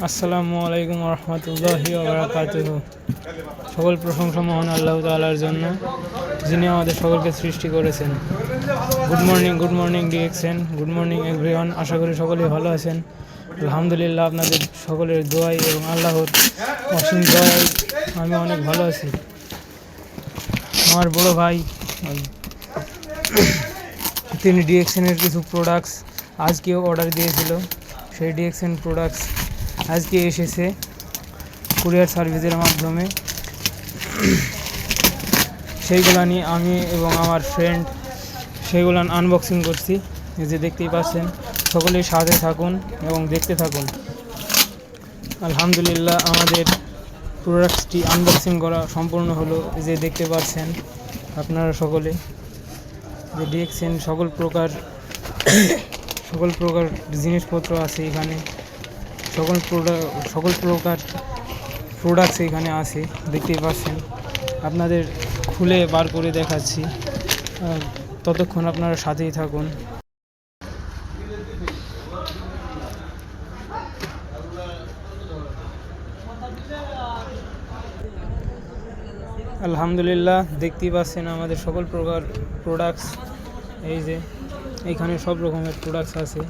আসসালামু আলাইকুম রহমতুল্লাহি ওয়া সকল প্রশংসা মহান আল্লাহ তাআলার জন্য, যিনি আমাদের সকলকে সৃষ্টি করেছেন। Good morning DXN, good morning everyone. আশা করি সকলেই ভালো আছেন। আলহামদুলিল্লাহ, আপনাদের সকলের দোয়াই এবং আল্লাহর অসীম দোয়াই আমি অনেক ভালো আছি। আমার বড় ভাই তিনি ডিএক্সএনের কিছু প্রোডাক্টস আজকেও অর্ডার দিয়েছিল। সেই ডিএক্সএন প্রোডাক্টস আজকে এসেছে কুরিয়ার সার্ভিসের মাধ্যমে। সেইগুলো নিয়ে আমি এবং আমার ফ্রেন্ড সেইগুলো আনবক্সিং করছি। এই যে দেখতেই পাচ্ছেন, সকলেই সাথে থাকুন এবং দেখতে থাকুন। আলহামদুলিল্লাহ, আমাদের প্রোডাক্টসটি আনবক্সিং করা সম্পূর্ণ হলো। যে দেখতে পাচ্ছেন আপনারা সকলে, যে ডিএক্সএন সকল প্রকার জিনিসপত্র আছে এখানে। সকল প্রকার প্রোডাক্টস এখানে আছে, দেখতেই পাচ্ছেন। আপনাদের খুলে বার করে দেখাচ্ছি, ততক্ষণ আপনারা সাথেই থাকুন। আলহামদুলিল্লাহ, দেখতেই পাচ্ছেন আমাদের সকল প্রকার প্রোডাক্টস। এই যে এইখানে সব রকমের প্রোডাক্টস আছে।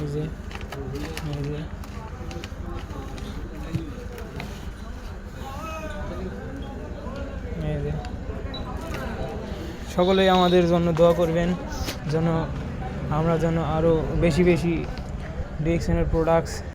এই যে সকলেই আমাদের জন্য দোয়া করবেন, যেন আমরা আরও বেশি ডিএক্সএনের প্রোডাক্টস